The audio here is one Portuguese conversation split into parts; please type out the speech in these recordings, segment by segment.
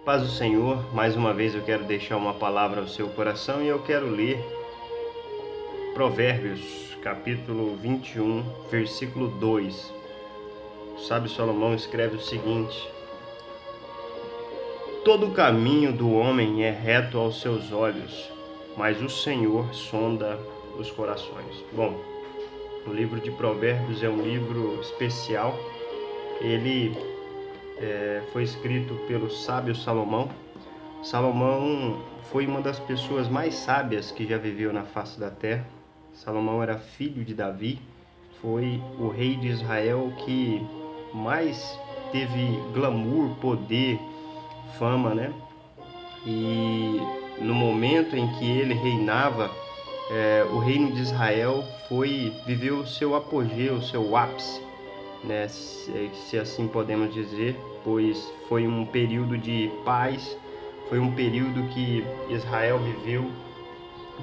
Paz do Senhor, mais uma vez eu quero deixar uma palavra ao seu coração e eu quero ler Provérbios, capítulo 21, versículo 2. O sábio Salomão escreve o seguinte: todo o caminho do homem é reto aos seus olhos, mas o Senhor sonda os corações. Bom, o livro de Provérbios é um livro especial. Ele foi escrito pelo sábio Salomão. Salomão foi uma das pessoas mais sábias que já viveu na face da terra. Salomão era filho de Davi, foi o rei de Israel que mais teve glamour, poder, fama, né? E no momento em que ele reinava, o reino de Israel viveu o seu apogeu, o seu ápice, né? Se assim podemos dizer, pois foi um período de paz. Foi um período que Israel viveu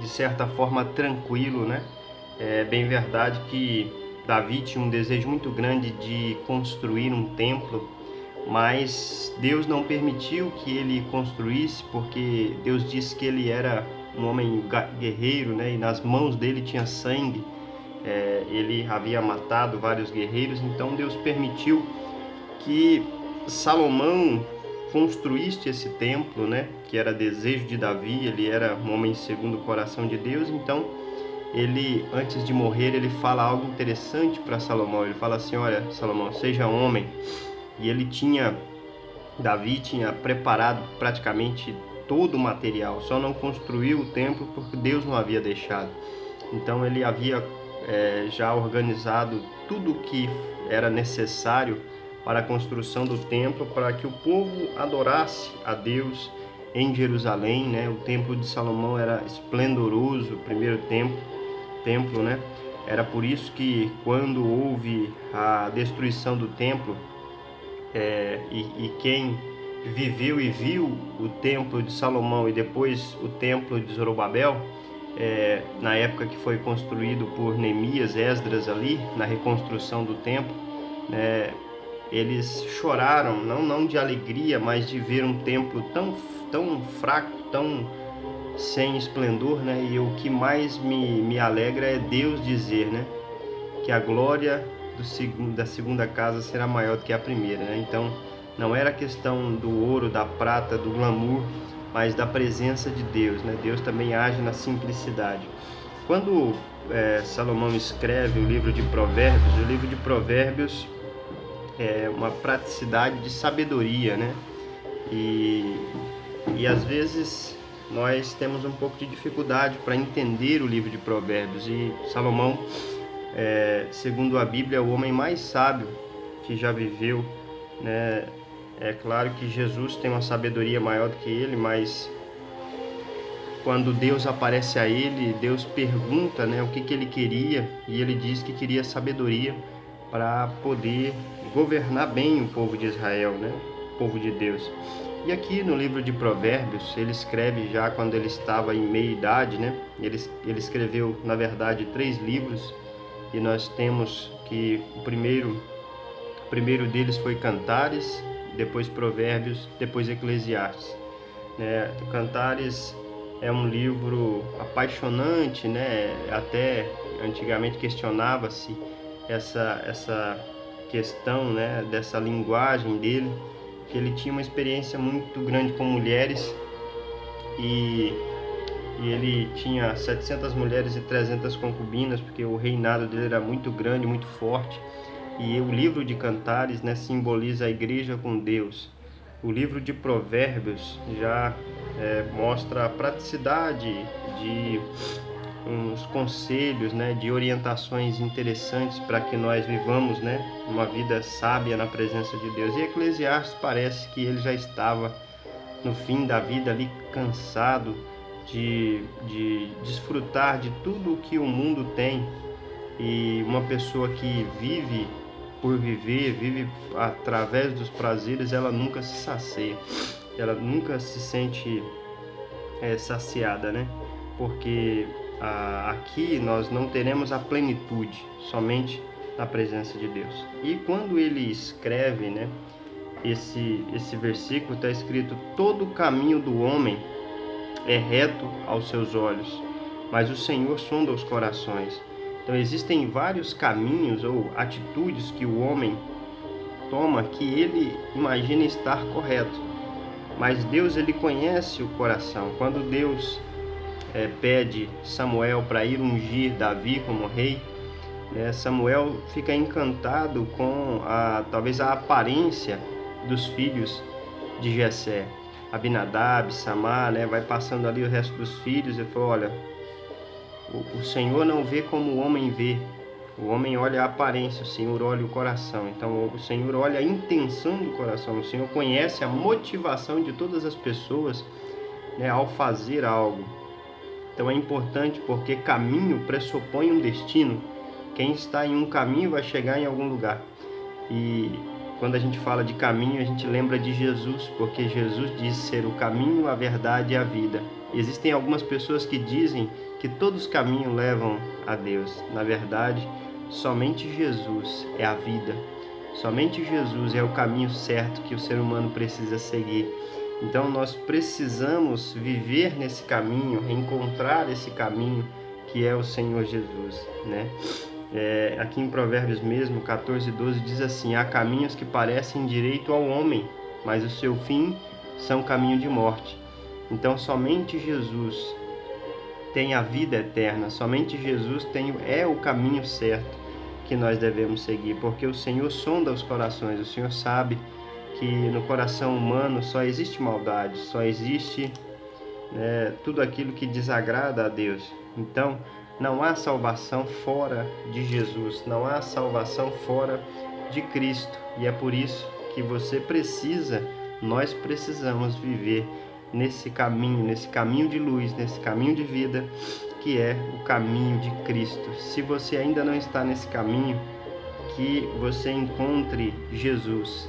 de certa forma tranquilo, né? É bem verdade que Davi tinha um desejo muito grande de construir um templo, mas Deus não permitiu que ele construísse, porque Deus disse que ele era um homem guerreiro, né? E nas mãos dele tinha sangue. Ele havia matado vários guerreiros, então Deus permitiu que Salomão construísse esse templo, né, que era desejo de Davi. Ele era um homem segundo o coração de Deus. Então ele, antes de morrer, ele fala algo interessante para Salomão. Ele fala assim: olha, Salomão, seja homem. E Davi tinha preparado praticamente todo o material, só não construiu o templo porque Deus não havia deixado. Então ele havia já organizado tudo o que era necessário para a construção do templo, para que o povo adorasse a Deus em Jerusalém, né? O templo de Salomão era esplendoroso, o primeiro templo, né? Era por isso que quando houve a destruição do templo, e quem viveu e viu o templo de Salomão e depois o templo de Zorobabel, na época que foi construído por Neemias, Esdras ali, na reconstrução do templo, eles choraram, não de alegria, mas de ver um templo tão fraco, tão sem esplendor, né? E o que mais me alegra é Deus dizer, né, que a glória da segunda casa será maior do que a primeira, né? Então, não era questão do ouro, da prata, do glamour, mas da presença de Deus, né? Deus também age na simplicidade. Quando Salomão escreve o livro de Provérbios é uma praticidade de sabedoria, né? E às vezes nós temos um pouco de dificuldade para entender o livro de Provérbios. E Salomão, segundo a Bíblia, é o homem mais sábio que já viveu, né? É claro que Jesus tem uma sabedoria maior do que ele, mas quando Deus aparece a ele, Deus pergunta, né, o que ele queria, e ele diz que queria sabedoria para poder governar bem o povo de Israel, né, o povo de Deus. E aqui no livro de Provérbios, ele escreve já quando ele estava em meia-idade, né? Ele escreveu, na verdade, 3 livros, e nós temos que o primeiro deles foi Cantares, depois Provérbios, depois Eclesiastes, né? Cantares é um livro apaixonante, né? Até antigamente questionava-se essa questão, né, dessa linguagem dele, que ele tinha uma experiência muito grande com mulheres, e ele tinha 700 mulheres e 300 concubinas, porque o reinado dele era muito grande, muito forte. E o livro de Cantares, né, simboliza a igreja com Deus. O livro de Provérbios já mostra a praticidade de uns conselhos, né, de orientações interessantes para que nós vivamos, né, uma vida sábia na presença de Deus. E Eclesiastes parece que ele já estava no fim da vida ali, cansado de desfrutar de tudo o que o mundo tem. E uma pessoa que vive por viver, vive através dos prazeres, ela nunca se sacia, ela nunca se sente saciada, né? Porque aqui nós não teremos a plenitude, somente na presença de Deus. E quando ele escreve, né, esse versículo está escrito: todo o caminho do homem é reto aos seus olhos, mas o Senhor sonda os corações. Então existem vários caminhos ou atitudes que o homem toma que ele imagina estar correto, mas Deus, ele conhece o coração. Quando Deus pede Samuel para ir ungir Davi como rei, Samuel fica encantado com talvez a aparência dos filhos de Jessé, Abinadab, Samar, vai passando ali o resto dos filhos e falou: olha, o Senhor não vê como o homem vê. O homem olha a aparência, o Senhor olha o coração. Então o Senhor olha a intenção do coração. O Senhor conhece a motivação de todas as pessoas, ao fazer algo. Então é importante, porque caminho pressupõe um destino. Quem está em um caminho vai chegar em algum lugar. E quando a gente fala de caminho, a gente lembra de Jesus, porque Jesus disse ser o caminho, a verdade e a vida. Existem algumas pessoas que dizem que todos os caminhos levam a Deus. Na verdade, somente Jesus é a vida. Somente Jesus é o caminho certo que o ser humano precisa seguir. Então nós precisamos viver nesse caminho, encontrar esse caminho que é o Senhor Jesus, aqui em Provérbios mesmo, 14:12, diz assim: há caminhos que parecem direito ao homem, mas o seu fim são caminho de morte. Então somente Jesus tem a vida eterna, somente Jesus é o caminho certo que nós devemos seguir, porque o Senhor sonda os corações. O Senhor sabe que no coração humano só existe maldade, só existe tudo aquilo que desagrada a Deus. Então não há salvação fora de Jesus, não há salvação fora de Cristo, e é por isso que nós precisamos viver nesse caminho de luz, nesse caminho de vida, que é o caminho de Cristo. Se você ainda não está nesse caminho, que você encontre Jesus,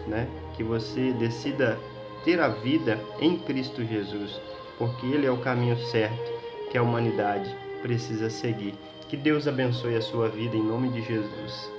que você decida ter a vida em Cristo Jesus, porque Ele é o caminho certo que a humanidade precisa seguir. Que Deus abençoe a sua vida em nome de Jesus.